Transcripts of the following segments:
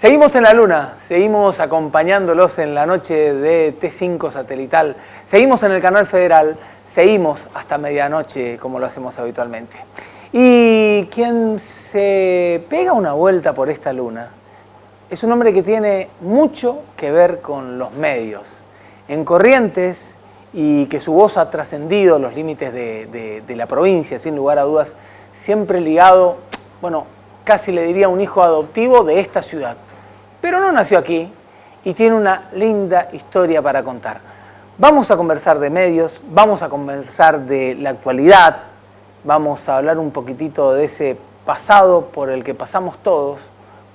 Seguimos en la Luna, seguimos acompañándolos en la noche de T5 satelital, seguimos en el canal federal, seguimos hasta medianoche como lo hacemos habitualmente. Y quien se pega una vuelta por esta Luna es un hombre que tiene mucho que ver con los medios, en Corrientes, y que su voz ha trascendido los límites de la provincia, sin lugar a dudas, siempre ligado, bueno, casi le diría un hijo adoptivo de esta ciudad. Pero no nació aquí y tiene una linda historia para contar. Vamos a conversar de medios, vamos a conversar de la actualidad, vamos a hablar un poquitito de ese pasado por el que pasamos todos,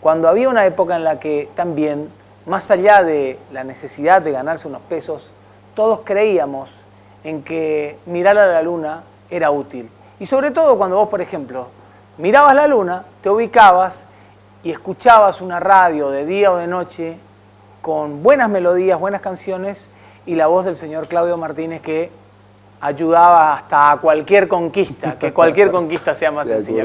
cuando había una época en la que también, más allá de la necesidad de ganarse unos pesos, todos creíamos en que mirar a la luna era útil. Y sobre todo cuando vos, por ejemplo, mirabas la luna, te ubicabas y escuchabas una radio de día o de noche con buenas melodías, buenas canciones y la voz del señor Claudio Martínez, que ayudaba hasta a cualquier conquista, que cualquier conquista sea más sencilla.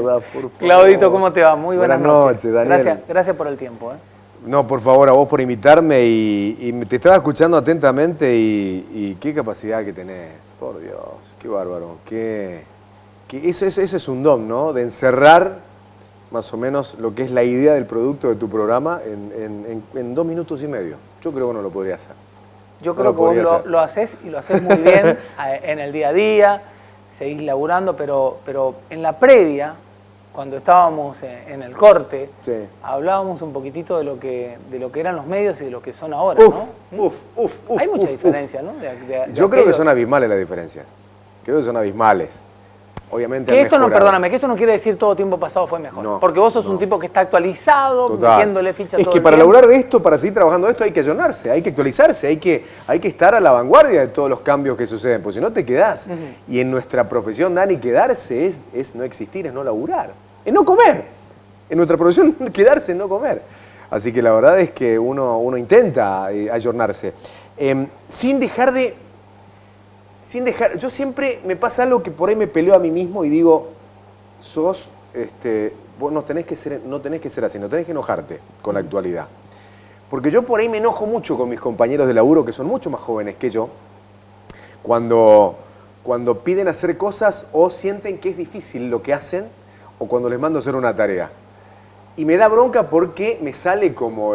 Claudito, ¿cómo te va? Muy buenas noches, Daniel. Gracias por el tiempo. No, por favor, a vos por invitarme y te estaba escuchando atentamente y qué capacidad que tenés, por Dios, qué bárbaro, ese es un don, ¿no? De encerrar más o menos lo que es la idea del producto de tu programa en 2 minutos y medio. Yo creo que no lo podría hacer. Yo creo que vos lo haces y lo haces muy bien en el día a día, seguís laburando, pero en la previa, cuando estábamos en el corte, sí, hablábamos un poquitito de lo que eran los medios y de lo que son ahora, ¿no? Hay mucha diferencia, ¿no? Yo creo que son abismales las diferencias. Creo que son abismales. Obviamente que esto no, perdóname, que esto no quiere decir todo tiempo pasado fue mejor. No, porque vos sos un tipo que está actualizado, metiéndole ficha todo el tiempo. Es que para laburar de esto, para seguir trabajando de esto, hay que ayornarse, hay que actualizarse, hay que estar a la vanguardia de todos los cambios que suceden, porque si no te quedás. Y en nuestra profesión, Dani, quedarse es no existir, es no laburar, es no comer. En nuestra profesión, quedarse es no comer. Así que la verdad es que uno intenta ayornarse. Yo siempre me pasa algo que por ahí me peleo a mí mismo y digo, vos no tenés que ser así, no tenés que enojarte con la actualidad. Porque yo por ahí me enojo mucho con mis compañeros de laburo, que son mucho más jóvenes que yo, cuando piden hacer cosas o sienten que es difícil lo que hacen, o cuando les mando hacer una tarea. Y me da bronca porque me sale como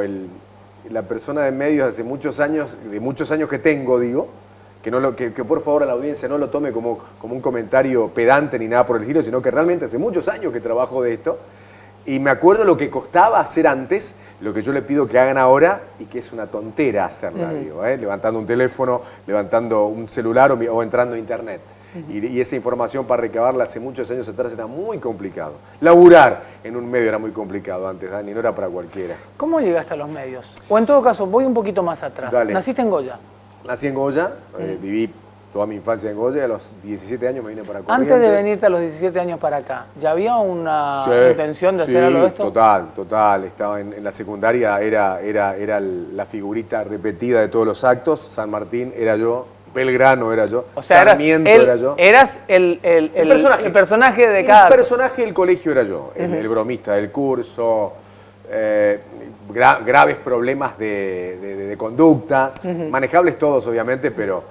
la persona de medios hace muchos años que tengo, digo, que por favor a la audiencia no lo tome como un comentario pedante ni nada por el estilo, sino que realmente hace muchos años que trabajo de esto y me acuerdo lo que costaba hacer antes, lo que yo le pido que hagan ahora y que es una tontera hacerla, digo, levantando un teléfono, levantando un celular o entrando a internet. Y esa información para recabarla hace muchos años atrás era muy complicado. Laburar en un medio era muy complicado antes, Dani, no era para cualquiera. ¿Cómo llegaste a los medios? O en todo caso, voy un poquito más atrás. Dale. ¿Naciste en Goya? Nací en Goya, viví toda mi infancia en Goya y a los 17 años me vine para Corrientes. Antes de venirte a los 17 años para acá, ¿ya había una intención de hacer algo de esto? Total. Estaba en la secundaria, era la figurita repetida de todos los actos. San Martín era yo, Belgrano era yo, o sea, Sarmiento era yo. Eras el personaje de cada... El personaje del colegio era yo, el bromista del curso, graves problemas de conducta, manejables todos obviamente, pero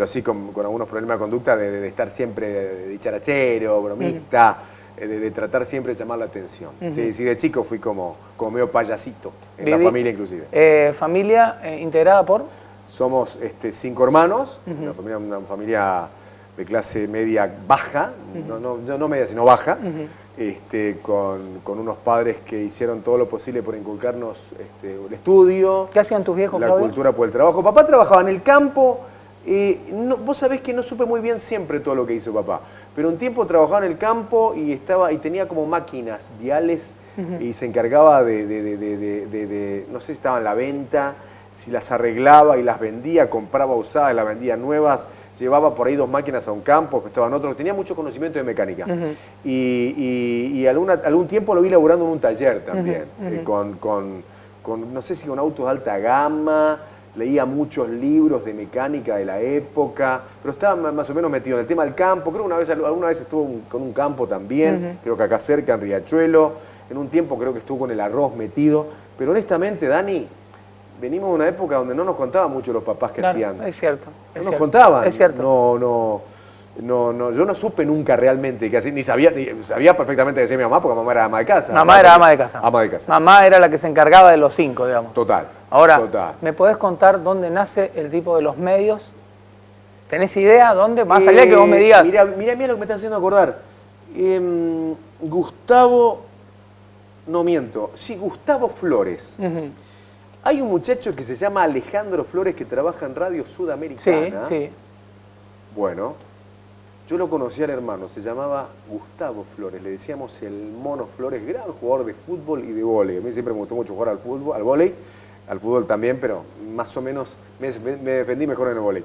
sí con algunos problemas de conducta de estar siempre de dicharachero, bromista, de tratar siempre de llamar la atención. Sí, de chico fui como medio payasito, en la familia inclusive. ¿Familia integrada por? Somos 5 hermanos, una familia de clase media baja, no media sino baja, con unos padres que hicieron todo lo posible por inculcarnos el estudio. ¿Qué hacían tus viejos, La Claudio? cultura por el trabajo. Papá trabajaba en el campo, vos sabés que no supe muy bien siempre todo lo que hizo papá, pero un tiempo trabajaba en el campo y tenía como máquinas viales y se encargaba de no sé si estaban en la venta, si las arreglaba y las vendía, compraba usadas, las vendía nuevas, llevaba por ahí 2 máquinas a un campo, que estaban otros, tenía mucho conocimiento de mecánica. Y algún tiempo lo vi laburando en un taller también, no sé si con autos de alta gama, leía muchos libros de mecánica de la época, pero estaba más o menos metido en el tema del campo. Creo que alguna vez estuvo con un campo también, creo que acá cerca, en Riachuelo. en un tiempo creo que estuvo con el arroz metido, pero honestamente, Dani, venimos de una época donde no nos contaban mucho los papás que hacían. Es cierto. No nos contaban. Es cierto. No, yo no supe nunca realmente que así, ni sabía perfectamente que decía mi mamá, porque mamá era ama de casa. Mamá era ama de casa. Ama de casa. Mamá era la que se encargaba de los 5, digamos. Total. Ahora, total. ¿me podés contar dónde nace el tipo de los medios? ¿Tenés idea dónde? Más allá de que vos me digas. Mira lo que me está haciendo acordar. Gustavo, no miento, sí, Gustavo Flores. Hay un muchacho que se llama Alejandro Flores que trabaja en Radio Sudamericana. Sí. Bueno, yo lo conocí al hermano, se llamaba Gustavo Flores, le decíamos el Mono Flores, gran jugador de fútbol y de vóley. A mí siempre me gustó mucho jugar al fútbol, al vóley, al fútbol también, pero más o menos me defendí mejor en el vóley.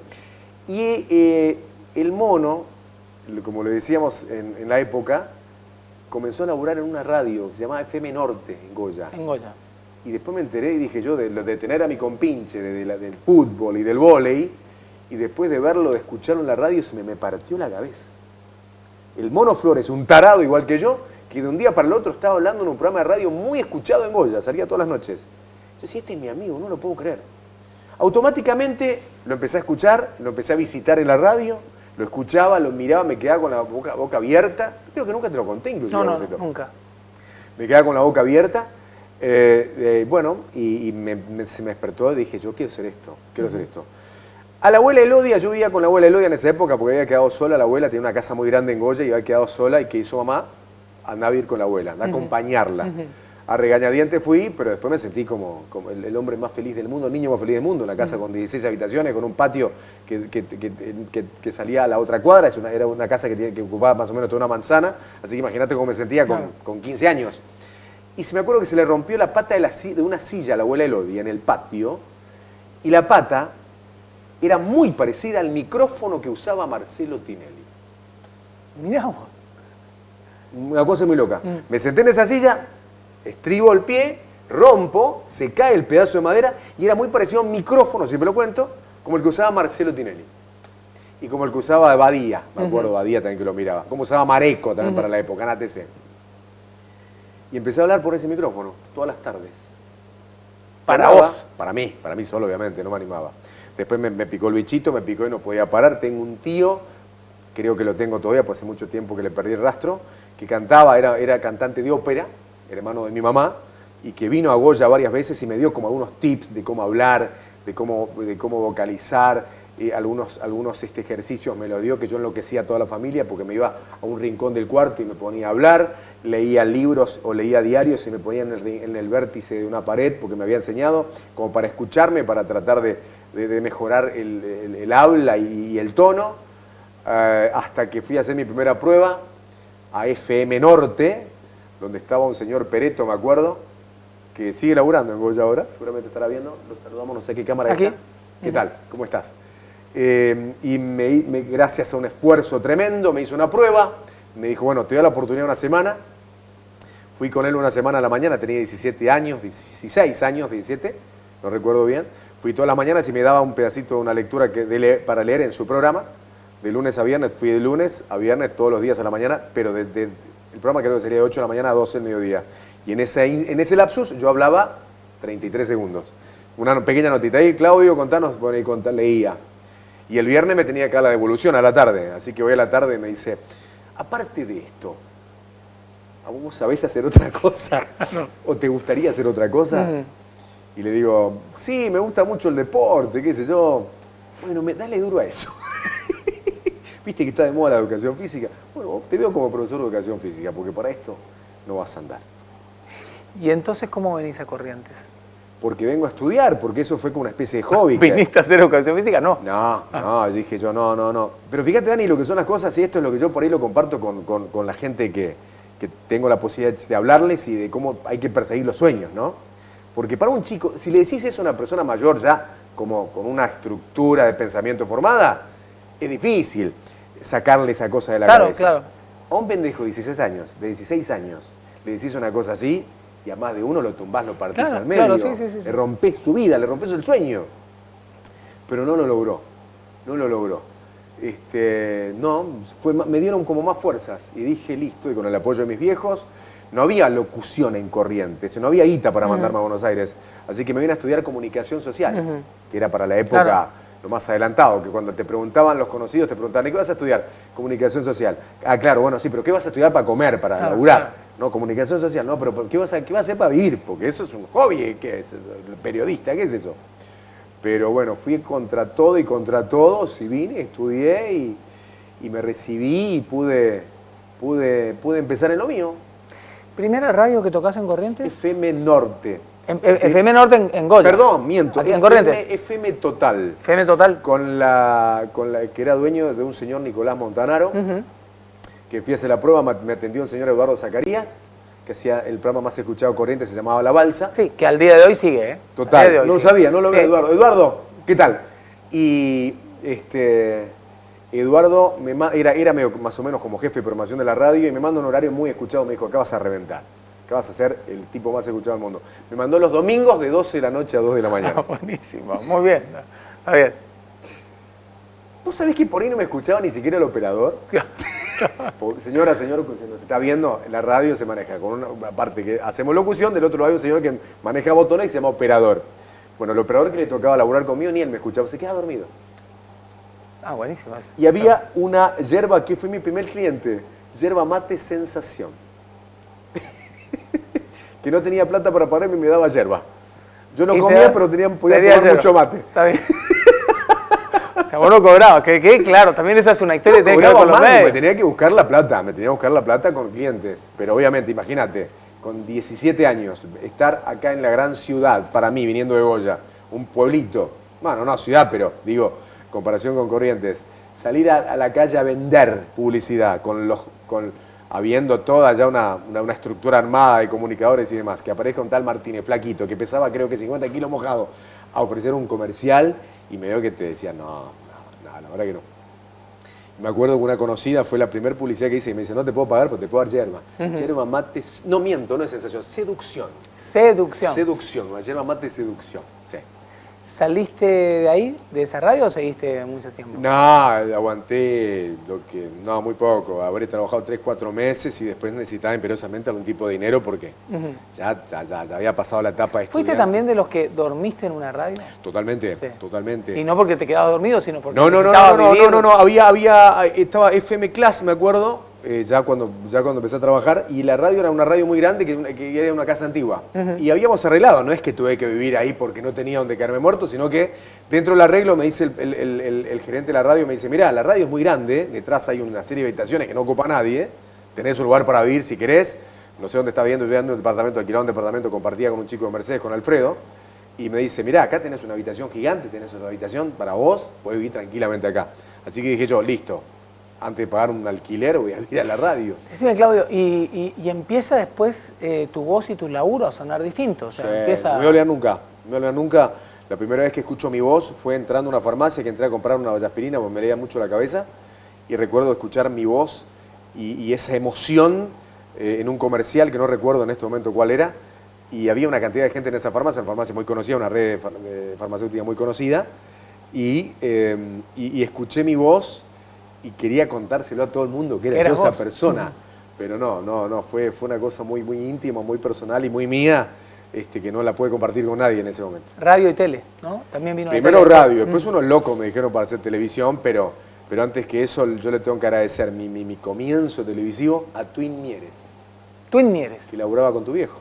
Y el Mono, como le decíamos en la época, comenzó a laburar en una radio que se llamaba FM Norte, en Goya. En Goya. Y después me enteré y dije yo, de tener a mi compinche del fútbol y del vóley, y después de verlo, de escucharlo en la radio, se me partió la cabeza. El Mono Flores, un tarado igual que yo, que de un día para el otro estaba hablando en un programa de radio muy escuchado en Goya, salía todas las noches. Yo decía, este es mi amigo, no lo puedo creer. Automáticamente lo empecé a escuchar, lo empecé a visitar en la radio, lo escuchaba, lo miraba, me quedaba con la boca abierta. Creo que nunca te lo conté, inclusive. No, nunca. Me quedaba con la boca abierta. Bueno, se me despertó y dije, yo quiero hacer esto, quiero hacer esto. A la abuela Elodia, yo vivía con la abuela Elodia en esa época porque había quedado sola, la abuela tenía una casa muy grande en Goya y había quedado sola, y ¿qué hizo mamá? Andaba a ir con la abuela, andaba a acompañarla. A regañadientes fui, pero después me sentí como el hombre más feliz del mundo, el niño más feliz del mundo, una casa con 16 habitaciones, con un patio que salía a la otra cuadra, era una casa que ocupaba más o menos toda una manzana, así que imagínate cómo me sentía con 15 años. Y se me acuerdo que se le rompió la pata de una silla a la abuela Elodia en el patio, y la pata era muy parecida al micrófono que usaba Marcelo Tinelli. Mirá vos. Una cosa muy loca. Me senté en esa silla, estribo el pie, rompo, se cae el pedazo de madera y era muy parecido a un micrófono, si me lo cuento, como el que usaba Marcelo Tinelli. Y como el que usaba Badía, me acuerdo Badía también que lo miraba. Como usaba Mareco también para la época, en ATC. Y empecé a hablar por ese micrófono todas las tardes. ¿Para vos? Para mí solo, obviamente, no me animaba. Después me picó el bichito, me picó y no podía parar. Tengo un tío, creo que lo tengo todavía, pues hace mucho tiempo que le perdí el rastro, que cantaba, era cantante de ópera, hermano de mi mamá, y que vino a Goya varias veces y me dio como algunos tips de cómo hablar, de cómo vocalizar, algunos ejercicios me lo dio, que yo enloquecía a toda la familia porque me iba a un rincón del cuarto y me ponía a hablar, leía libros o leía diarios y me ponía en el vértice de una pared porque me había enseñado, como para escucharme, para tratar de mejorar el habla y el tono, hasta que fui a hacer mi primera prueba a FM Norte, donde estaba un señor Pereto, me acuerdo, que sigue laburando en Goya ahora, seguramente estará viendo, lo saludamos, no sé qué cámara ¿Aquí? está. ¿Qué tal? ¿Cómo estás? Y gracias a un esfuerzo tremendo me hizo una prueba, me dijo, bueno, te doy la oportunidad una semana. Fui con él una semana a la mañana, tenía 17 años, 16 años, 17, no recuerdo bien. Fui todas las mañanas y me daba un pedacito de una lectura para leer en su programa. De lunes a viernes, fui de lunes a viernes todos los días a la mañana, pero el programa creo que sería de 8 de la mañana a 12 del mediodía. Y en ese lapsus yo hablaba 33 segundos. Una pequeña notita ahí, Claudio, contanos, bueno, y leía. Y el viernes me tenía que dar la devolución a la tarde, así que voy a la tarde y me dice, aparte de esto, ¿vos sabés hacer otra cosa? No. ¿O te gustaría hacer otra cosa? Y le digo, sí, me gusta mucho el deporte, qué sé yo. Bueno, dale duro a eso. Viste que está de moda la educación física. Bueno, te veo como profesor de educación física, porque para esto no vas a andar. ¿Y entonces cómo venís a Corrientes? Porque vengo a estudiar, porque eso fue como una especie de hobby. ¿Viniste a hacer educación física? No. No, dije yo, no. Pero fíjate, Dani, lo que son las cosas, y esto es lo que yo por ahí lo comparto con la gente que tengo la posibilidad de hablarles y de cómo hay que perseguir los sueños, ¿no? Porque para un chico, si le decís eso a una persona mayor ya, como con una estructura de pensamiento formada, es difícil sacarle esa cosa de la cabeza. Claro. A un pendejo de 16 años, le decís una cosa así, y a más de uno lo tumbás, lo partís al medio. Claro, sí. Le rompés su vida, le rompés el sueño. Pero no lo logró. no, me dieron como más fuerzas y dije listo, y con el apoyo de mis viejos, no había locución en Corrientes, no había guita para mandarme a Buenos Aires, así que me vine a estudiar comunicación social, que era para la época lo más adelantado, que cuando te preguntaban los conocidos, te preguntaban, ¿y qué vas a estudiar? Comunicación social. Ah, claro, bueno, sí, pero ¿qué vas a estudiar para comer, para laburar? No, comunicación social, no, pero ¿qué vas a hacer para vivir? Porque eso es un hobby, ¿qué es eso? El periodista, ¿qué es eso? Pero bueno, fui contra todo y contra todos y vine, estudié y me recibí y pude empezar en lo mío. ¿Primera radio que tocas en Corrientes? FM Norte. FM Norte en Goya. Perdón, miento. ¿En Corrientes? FM Total. FM Total. Con la que era dueño de un señor Nicolás Montanaro, que fui a hacer la prueba, me atendió el señor Eduardo Zacarías, que hacía el programa más escuchado de Corrientes, se llamaba La Balsa. Sí, que al día de hoy sigue, ¿eh? Total, no sabía, no lo vi a Eduardo. Eduardo, ¿qué tal? Y Eduardo era medio más o menos como jefe de programación de la radio y me manda un horario muy escuchado, me dijo, acá vas a reventar, acá vas a ser el tipo más escuchado del mundo. Me mandó los domingos de 12 de la noche a 2 de la mañana. Buenísimo, muy bien, está bien. ¿Vos sabés que por ahí no me escuchaba ni siquiera el operador? Señora, señor, se nos está viendo, en la radio se maneja con una parte que hacemos locución, del otro lado hay un señor que maneja botones y se llama operador. Bueno, el operador que le tocaba laburar conmigo ni él me escuchaba, se quedaba dormido. Ah, buenísimo. Y había una yerba que fue mi primer cliente, yerba mate sensación. Que no tenía plata para pagarme y me daba yerba. Yo no comía, pero podía tomar mucho mate. Está bien. O sea, vos no cobrabas, que claro, también esa es una historia que tiene que ver con los medios. Me tenía que buscar la plata, con clientes. Pero obviamente, imagínate, con 17 años, estar acá en la gran ciudad, para mí, viniendo de Goya, un pueblito, bueno, no ciudad, pero digo, comparación con Corrientes, salir a la calle a vender publicidad, habiendo toda ya una estructura armada de comunicadores y demás, que aparezca un tal Martínez, flaquito, que pesaba creo que 50 kilos mojado, a ofrecer un comercial, y me veo que te decía, no, la verdad que no. Me acuerdo que una conocida fue la primera publicidad que hice y me dice, no te puedo pagar, pero te puedo dar yerba. Yerba mate, no miento, no es sensación, seducción. Seducción, una yerba mate seducción, sí. ¿Saliste de ahí, de esa radio, o seguiste mucho tiempo? No, aguanté muy poco. Habré trabajado 3, 4 meses y después necesitaba imperiosamente algún tipo de dinero porque ya había pasado la etapa de estudiante. ¿Fuiste también de los que dormiste en una radio? Totalmente, sí. Totalmente. Y no porque te quedabas dormido, sino porque no, estaba FM Class, me acuerdo, ya cuando empecé a trabajar, y la radio era una radio muy grande que era una casa antigua. Y habíamos arreglado, no es que tuve que vivir ahí porque no tenía donde quedarme muerto, sino que dentro del arreglo me dice el gerente de la radio, me dice, mirá, la radio es muy grande, detrás hay una serie de habitaciones que no ocupa nadie, tenés un lugar para vivir si querés, no sé dónde está viviendo, yo ando en un departamento, alquilaba un departamento, compartía con un chico de Mercedes, con Alfredo, y me dice, mirá, acá tenés una habitación gigante, tenés una habitación para vos, podés vivir tranquilamente acá. Así que dije yo, listo. Antes de pagar un alquiler voy a ir a la radio. Decime, Claudio, y empieza después tu voz y tu laburo a sonar distinto. O sea, sí, empieza... No me voy a olvidar nunca. La primera vez que escucho mi voz fue entrando a una farmacia que entré a comprar una vallaspirina porque me leía mucho la cabeza. Y recuerdo escuchar mi voz y esa emoción en un comercial que no recuerdo en este momento cuál era. Y había una cantidad de gente en esa farmacia muy conocida, una red farmacéutica muy conocida. Y escuché mi voz y quería contárselo a todo el mundo, que era yo esa persona. Pero no, fue una cosa muy íntima, muy personal y muy mía, que no la pude compartir con nadie en ese momento. Radio y tele, ¿no? También vino primero tele. Radio, después unos locos me dijeron para hacer televisión, pero antes que eso yo le tengo que agradecer mi comienzo televisivo a Twin Mieres. Twin Mieres. Que laburaba con tu viejo.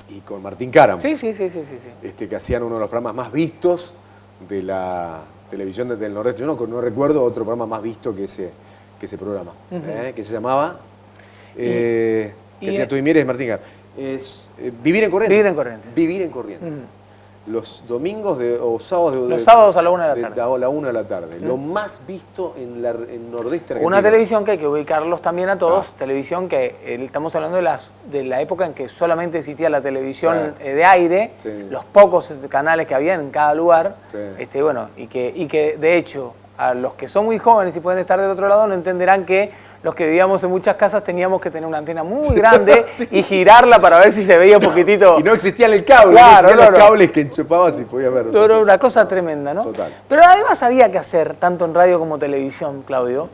Y con Martín Cáramo. Sí. Que hacían uno de los programas más vistos de la televisión del Nordeste. Yo no recuerdo otro programa más visto que ese programa, que se llamaba, que hacía Twin Mieres y Martín Cáramo. Vivir en Corrientes. Vivir en Corrientes. Los domingos o sábados. Los sábados a la 1 de la tarde. A la 1 de la tarde. Lo más visto en Nordeste argentino. Una televisión que hay que ubicarlos también a todos. Televisión que estamos hablando de la época en que solamente existía la televisión de aire, los pocos canales que había en cada lugar. Bueno, y que de hecho a los que son muy jóvenes y pueden estar del otro lado no entenderán que los que vivíamos en muchas casas teníamos que tener una antena muy grande sí. y girarla para ver si se veía un poquitito. Y no existían el cable, Claro, no existían no, los no. cables que enchufabas y podías ver. Era una cosa tremenda, ¿no? Total. Pero además había que hacer, tanto en radio como televisión, Claudio,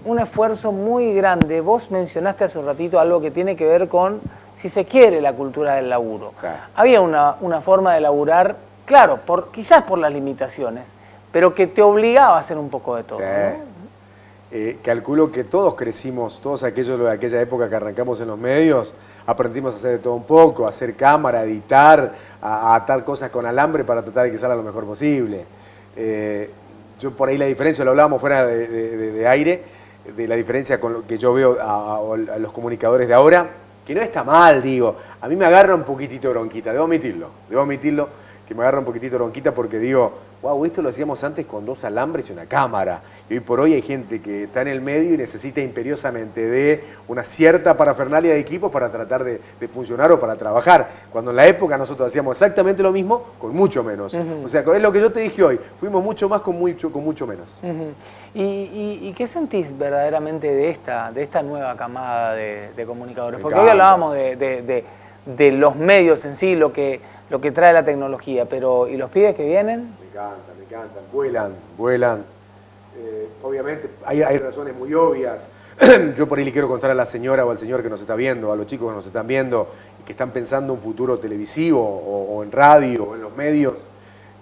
un esfuerzo muy grande. Vos mencionaste hace un ratito algo que tiene que ver con, si se quiere, la cultura del laburo. Sí. Había una forma de laburar, claro, quizás por las limitaciones, pero que te obligaba a hacer un poco de todo, Sí. ¿no? Calculo que todos crecimos, todos aquellos de aquella época que arrancamos en los medios, aprendimos a hacer de todo un poco, a hacer cámara, a editar, a atar cosas con alambre para tratar de que salga lo mejor posible. Yo por ahí la diferencia, lo hablábamos fuera de aire, de la diferencia con lo que yo veo a los comunicadores de ahora, que no está mal, digo, a mí me agarra un poquitito bronquita, debo admitirlo, que me agarra un poquitito bronquita porque digo, wow, esto lo hacíamos antes con 2 alambres y una cámara. Y hoy por hoy hay gente que está en el medio y necesita imperiosamente de una cierta parafernalia de equipos para tratar de funcionar o para trabajar. Cuando en la época nosotros hacíamos exactamente lo mismo con mucho menos. O sea, es lo que yo te dije hoy, fuimos mucho más con mucho menos. ¿Y qué sentís verdaderamente de esta nueva camada de comunicadores? Me Porque encanta. hoy hablábamos de los medios en sí, lo que trae la tecnología, pero ¿y los pibes que vienen? Me encantan, vuelan. Obviamente hay razones muy obvias. Yo por ahí le quiero contar a la señora o al señor que nos está viendo, a los chicos que nos están viendo y que están pensando un futuro televisivo o en radio o en los medios.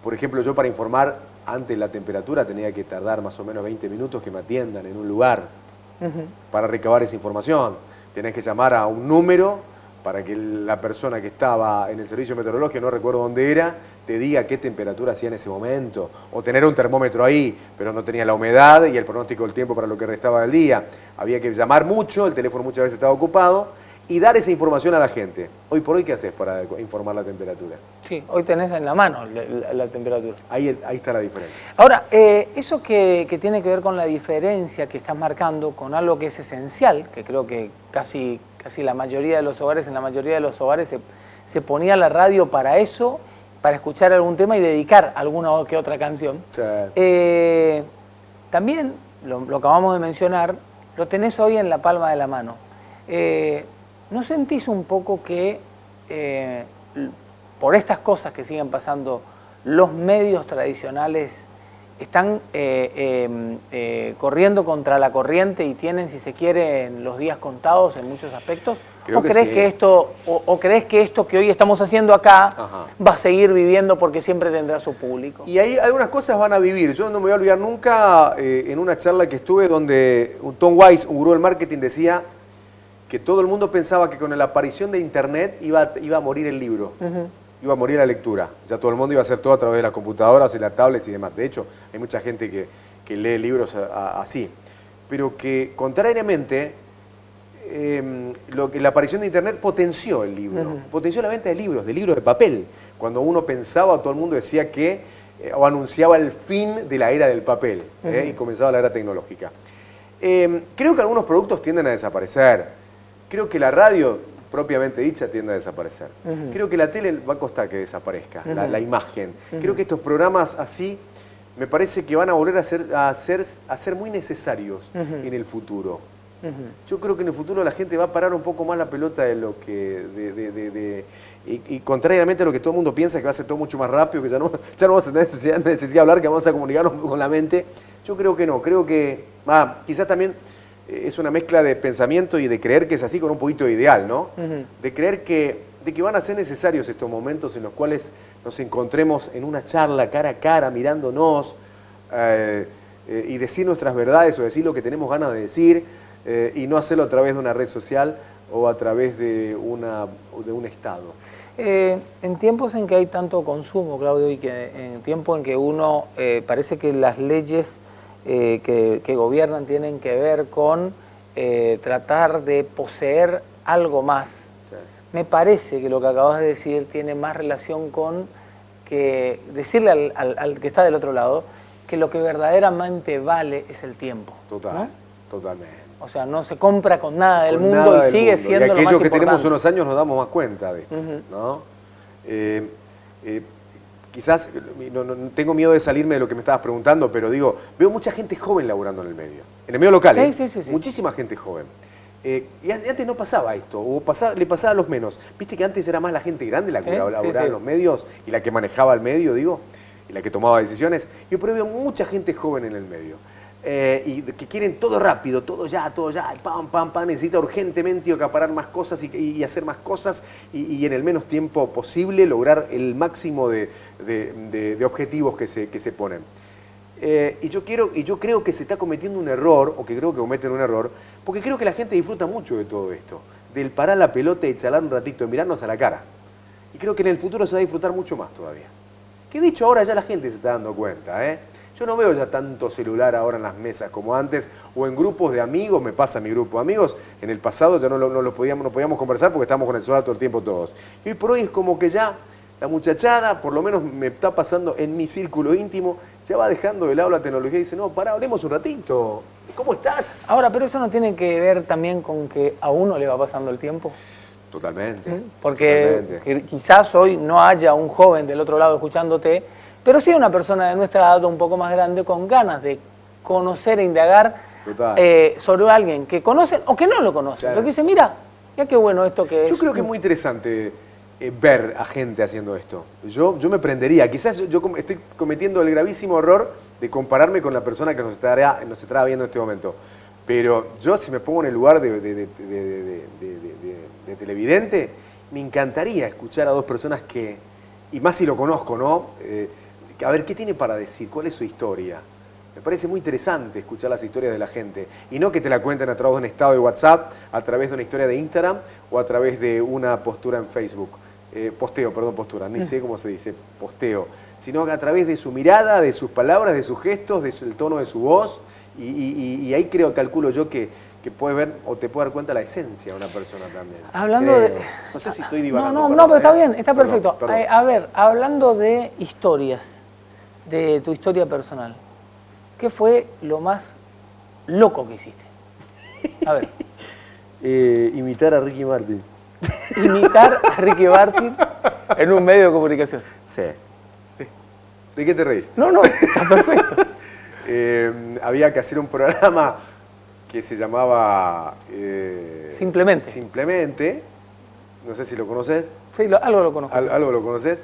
Por ejemplo, yo para informar antes la temperatura tenía que tardar más o menos 20 minutos que me atiendan en un lugar para recabar esa información. Tenés que llamar a un número para que la persona que estaba en el servicio meteorológico, no recuerdo dónde era, te diga qué temperatura hacía en ese momento. O tener un termómetro ahí, pero no tenía la humedad y el pronóstico del tiempo para lo que restaba del día. Había que llamar mucho, el teléfono muchas veces estaba ocupado, y dar esa información a la gente. Hoy por hoy, ¿qué haces para informar la temperatura? Sí, hoy tenés en la mano la temperatura. Ahí está la diferencia. Ahora, eso que tiene que ver con la diferencia que estás marcando con algo que es esencial, que creo que casi la mayoría de los hogares, en la mayoría de los hogares se ponía la radio para eso, para escuchar algún tema y dedicar alguna que otra canción. Sí. También, lo acabamos de mencionar, lo tenés hoy en la palma de la mano. ¿No sentís un poco que por estas cosas que siguen pasando, los medios tradicionales están corriendo contra la corriente y tienen, si se quiere, los días contados en muchos aspectos? Creo ¿O que crees sí. que crees que esto que hoy estamos haciendo acá va a seguir viviendo porque siempre tendrá su público? Y ahí algunas cosas van a vivir. Yo no me voy a olvidar nunca en una charla que estuve donde Tom Wise, un gurú del marketing, decía que todo el mundo pensaba que con la aparición de Internet iba a morir el libro. Iba a morir la lectura. Ya todo el mundo iba a hacer todo a través de las computadoras y las tablets y demás. De hecho, hay mucha gente que lee libros así. Pero que, contrariamente, la aparición de Internet potenció el libro. Potenció la venta de libros de papel. Cuando uno pensaba, todo el mundo decía que, o anunciaba el fin de la era del papel, y comenzaba la era tecnológica. Creo que algunos productos tienden a desaparecer. Creo que la radio, propiamente dicha, tiende a desaparecer. Creo que la tele va a costar que desaparezca, la imagen. Creo que estos programas así me parece que van a volver a ser muy necesarios en el futuro. Yo creo que en el futuro la gente va a parar un poco más la pelota de lo que... Y contrariamente a lo que todo el mundo piensa, que va a ser todo mucho más rápido, que ya no vamos a tener necesidad de hablar, que vamos a comunicarnos con la mente. Yo creo que no, creo que quizás también es una mezcla de pensamiento y de creer que es así con un poquito de ideal, ¿no? De creer de que van a ser necesarios estos momentos en los cuales nos encontremos en una charla cara a cara, mirándonos, y decir nuestras verdades o decir lo que tenemos ganas de decir, y no hacerlo a través de una red social o a través de un estado. En tiempos en que hay tanto consumo, Claudio, y que en tiempo en que uno parece que las leyes que gobiernan tienen que ver con tratar de poseer algo más. Sí. Me parece que lo que acabas de decir tiene más relación con que decirle al que está del otro lado que lo que verdaderamente vale es el tiempo. Totalmente. O sea, no se compra con nada del mundo y sigue siendo lo más importante. Y aquellos que tenemos unos años nos damos más cuenta de esto, ¿no? quizás, no tengo miedo de salirme de lo que me estabas preguntando, pero digo, veo mucha gente joven laburando en el medio local, Sí. Muchísima gente joven. Y antes no pasaba esto, le pasaba a los menos. Viste que antes era más la gente grande la que laburaba en los medios y la que manejaba el medio, digo, y la que tomaba decisiones. Yo pero veo mucha gente joven en el medio. Y que quieren todo rápido, todo ya, pam, necesita urgentemente acaparar más cosas y hacer más cosas y en el menos tiempo posible lograr el máximo de objetivos que se ponen. Y yo creo que se está cometiendo un error, o que creo que cometen un error, porque creo que la gente disfruta mucho de todo esto, del parar la pelota y charlar un ratito, de mirarnos a la cara. Y creo que en el futuro se va a disfrutar mucho más todavía. Que dicho ahora ya la gente se está dando cuenta, Yo no veo ya tanto celular ahora en las mesas como antes, o en grupos de amigos, me pasa mi grupo de amigos, en el pasado ya no podíamos conversar porque estábamos con el celular todo el tiempo todos. Y hoy por hoy es como que ya la muchachada, por lo menos me está pasando en mi círculo íntimo, ya va dejando de lado la tecnología y dice, no, pará, hablemos un ratito, ¿cómo estás? Ahora, pero eso no tiene que ver también con que a uno le va pasando el tiempo. Totalmente. Porque quizás hoy no haya un joven del otro lado escuchándote, pero sí una persona de nuestra edad un poco más grande con ganas de conocer e indagar sobre alguien que conocen o que no lo conocen. Claro. Porque dice, mira qué bueno esto que es. Yo creo que es muy interesante ver a gente haciendo esto. Yo me prendería. Quizás yo estoy cometiendo el gravísimo error de compararme con la persona que nos estará viendo en este momento. Pero yo, si me pongo en el lugar de televidente, me encantaría escuchar a dos personas que, y más si lo conozco, ¿no? A ver, ¿qué tiene para decir? ¿Cuál es su historia? Me parece muy interesante escuchar las historias de la gente. Y no que te la cuenten a través de un estado de WhatsApp, a través de una historia de Instagram o a través de una postura en Facebook. Postura, ni sé cómo se dice, posteo. Sino que a través de su mirada, de sus palabras, de sus gestos, del tono de su voz. Y ahí calculo yo que puedes ver o te puedes dar cuenta la esencia de una persona también. Hablando no sé si estoy divagando. No, pero está bien, está perfecto. Perdón. A ver, hablando de historias, de tu historia personal, ¿qué fue lo más loco que hiciste? A ver. Imitar a Ricky Martin. Imitar a Ricky Martin en un medio de comunicación. Sí. ¿De qué te reís? No, está perfecto. Había que hacer un programa que se llamaba... Simplemente. No sé si lo conoces. Sí, algo lo conozco. Algo lo conoces.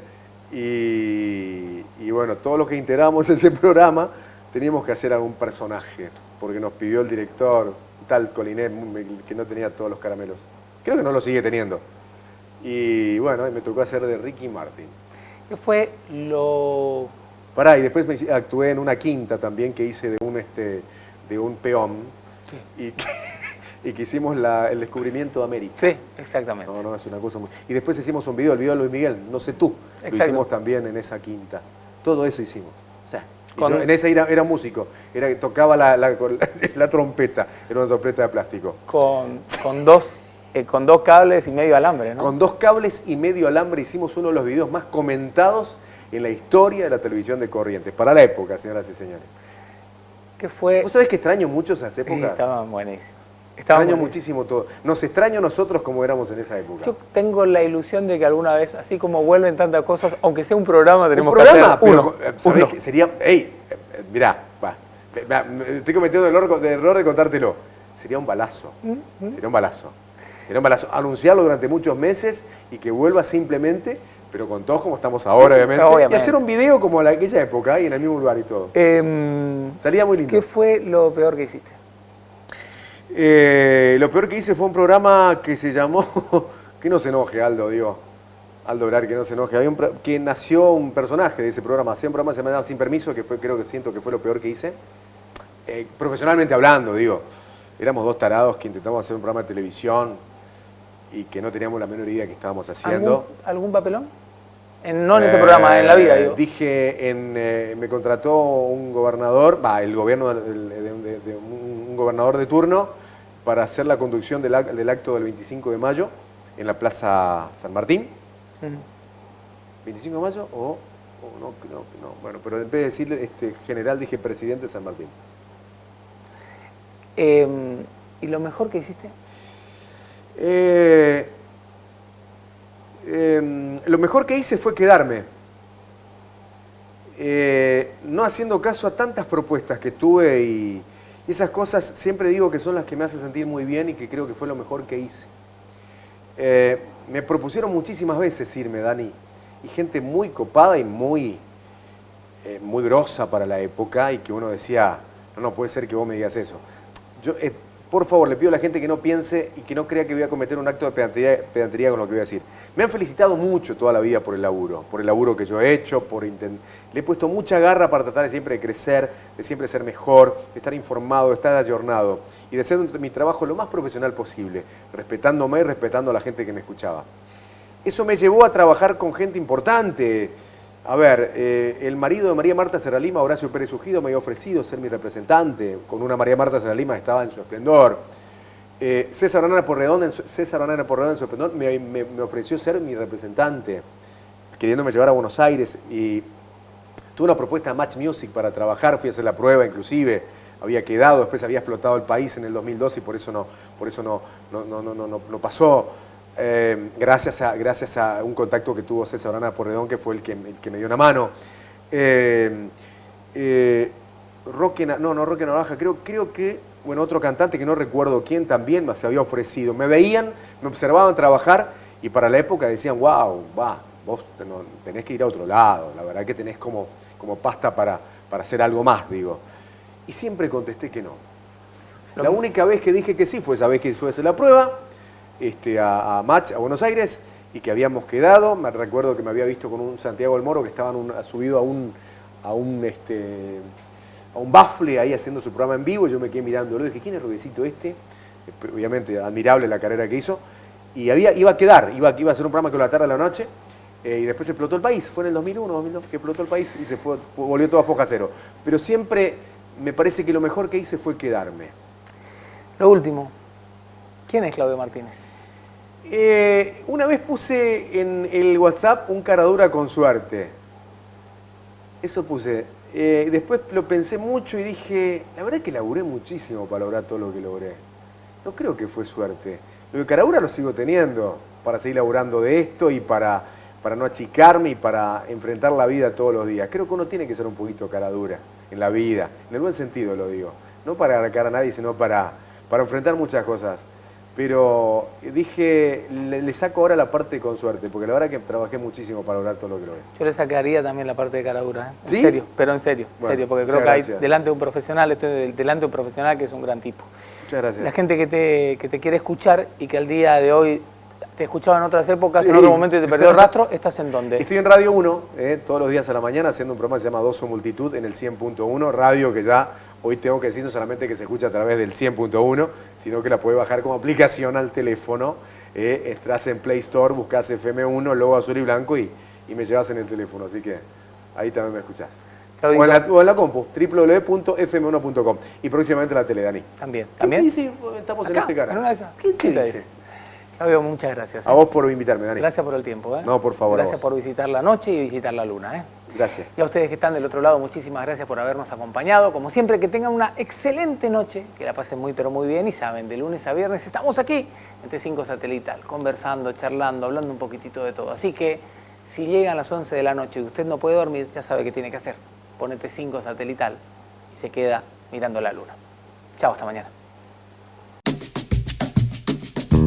Y bueno, todos los que integrábamos ese programa teníamos que hacer algún personaje, porque nos pidió el director, tal Colinet, que no tenía todos los caramelos. Creo que no lo sigue teniendo. Y bueno, me tocó hacer de Ricky Martin. ¿Qué fue lo...? Pará, y después actué en una quinta también que hice de un peón. Sí. Y que hicimos el descubrimiento de América. Sí, exactamente. No, es una cosa muy... Y después hicimos un video, el video de Luis Miguel, No sé tú. Exacto. Lo hicimos también en esa quinta. Todo eso hicimos. O sea, yo en esa era músico, tocaba la trompeta, era una trompeta de plástico. Con dos cables y medio alambre, ¿no? Con 2 cables y medio alambre hicimos uno de los videos más comentados en la historia de la televisión de Corrientes, para la época, señoras y señores. ¿Qué fue? ¿Vos sabés que extraño mucho esas épocas? Sí, estaban buenísimos. Extraño muchísimo todo. Nos extraño nosotros como éramos en esa época. Yo tengo la ilusión de que alguna vez, así como vuelven tantas cosas, aunque sea un programa, tenemos que hacer uno. ¿Sabés qué sería? Mirá, estoy cometiendo el error de contártelo. Sería un balazo. Sería un balazo. Sería un balazo. Anunciarlo durante muchos meses y que vuelva simplemente, pero con todos como estamos ahora, obviamente. Y hacer un video como en aquella época y en el mismo lugar y todo. Salía muy lindo. ¿Qué fue lo peor que hiciste? Lo peor que hice fue un programa que se llamó... que no se enoje, Aldo, digo. Aldo Brar, que no se enoje. Que nació un personaje de ese programa. Hacía un programa que se llamaba Sin Permiso, que siento que fue lo peor que hice. Profesionalmente hablando, digo. Éramos 2 tarados que intentamos hacer un programa de televisión y que no teníamos la menor idea que estábamos haciendo. ¿Algún papelón? No en ese programa, en la vida, digo. Me contrató un gobernador, el gobierno de un gobernador de turno, para hacer la conducción del acto del 25 de mayo en la Plaza San Martín. ¿25 de mayo o no? Bueno, pero en vez de decirle general dije presidente San Martín. ¿Y lo mejor que hiciste? Lo mejor que hice fue quedarme. no haciendo caso a tantas propuestas que tuve y esas cosas siempre digo que son las que me hacen sentir muy bien y que creo que fue lo mejor que hice. Me propusieron muchísimas veces irme, Dani, y gente muy copada y muy grosa para la época y que uno decía, no puede ser que vos me digas eso. Yo, por favor, le pido a la gente que no piense y que no crea que voy a cometer un acto de pedantería con lo que voy a decir. Me han felicitado mucho toda la vida por el laburo que yo he hecho, le he puesto mucha garra para tratar de siempre de crecer, de siempre ser mejor, de estar informado, de estar ayornado y de hacer mi trabajo lo más profesional posible, respetándome y respetando a la gente que me escuchaba. Eso me llevó a trabajar con gente importante. A ver, el marido de María Marta Serralima, Horacio Pérez Ujido, me había ofrecido ser mi representante. Con una María Marta Serralima estaba en su esplendor. César Banana Porredón en su esplendor me ofreció ser mi representante, queriéndome llevar a Buenos Aires. Y tuve una propuesta de Match Music para trabajar, fui a hacer la prueba inclusive. Había quedado, después había explotado el país en el 2012 y por eso no pasó. Gracias a un contacto que tuvo César Banana Porredón, que fue el que me dio una mano. Roque Navaja, creo que, bueno, otro cantante que no recuerdo quién también se había ofrecido. Me veían, me observaban trabajar y para la época decían, wow, vos tenés que ir a otro lado, la verdad que tenés como pasta para hacer algo más, digo. Y siempre contesté que no. La única vez que dije que sí fue esa vez que fue a hacer la prueba, a Match, a Buenos Aires, y que habíamos quedado. Me recuerdo que me había visto con un Santiago del Moro que estaban subido a un bafle ahí haciendo su programa en vivo. Yo me quedé mirándolo y dije, ¿quién es Rubiecito este? Obviamente admirable la carrera que hizo. Y iba a quedar, iba a hacer un programa que la tarde a la noche. Y después explotó el país. Fue en el 2001, 2002 que explotó el país y volvió todo a foja cero. Pero siempre me parece que lo mejor que hice fue quedarme. Lo último, ¿quién es Claudio Martínez? Una vez puse en el WhatsApp un cara dura con suerte. Eso puse. Después lo pensé mucho y dije, la verdad es que laburé muchísimo para lograr todo lo que logré. No creo que fue suerte. Lo de cara dura lo sigo teniendo para seguir laburando de esto y para no achicarme y para enfrentar la vida todos los días. Creo que uno tiene que ser un poquito cara dura en la vida, en el buen sentido lo digo. No para arrancar a nadie, sino para enfrentar muchas cosas. Pero dije, le saco ahora la parte con suerte, porque la verdad que trabajé muchísimo para lograr todo lo que logré. Yo le sacaría también la parte de cara dura, ¿eh? ¿Sí? En serio, pero en serio, porque creo que hay delante de un profesional, estoy delante de un profesional que es un gran tipo. Muchas gracias. La gente que te quiere escuchar y que al día de hoy te escuchaba en otras épocas, sí, en otro momento y te perdió el rastro, ¿estás en dónde? Estoy en Radio 1, todos los días a la mañana, haciendo un programa que se llama Doso Multitud en el 100.1, radio que ya hoy tengo que decir no solamente que se escucha a través del 100.1, sino que la puede bajar como aplicación al teléfono. Entras en Play Store, buscas FM1, logo azul y blanco y me llevas en el teléfono, así que ahí también me escuchás. O en la compu, www.fm1.com y próximamente en la tele, Dani. También. ¿Qué te dice? Estamos acá, en este canal. En una de esas. ¿Qué te dice? Claudio, muchas gracias. A vos por invitarme, Dani. Gracias por el tiempo. No, por favor. Gracias por visitar la noche y visitar la luna. Gracias. Y a ustedes que están del otro lado, muchísimas gracias por habernos acompañado. Como siempre, que tengan una excelente noche, que la pasen muy pero muy bien. Y saben, de lunes a viernes estamos aquí en T5 Satelital, conversando, charlando, hablando un poquitito de todo. Así que si llegan las 11 de la noche y usted no puede dormir, ya sabe qué tiene que hacer. Pone T5 Satelital y se queda mirando la luna. Chao, hasta mañana.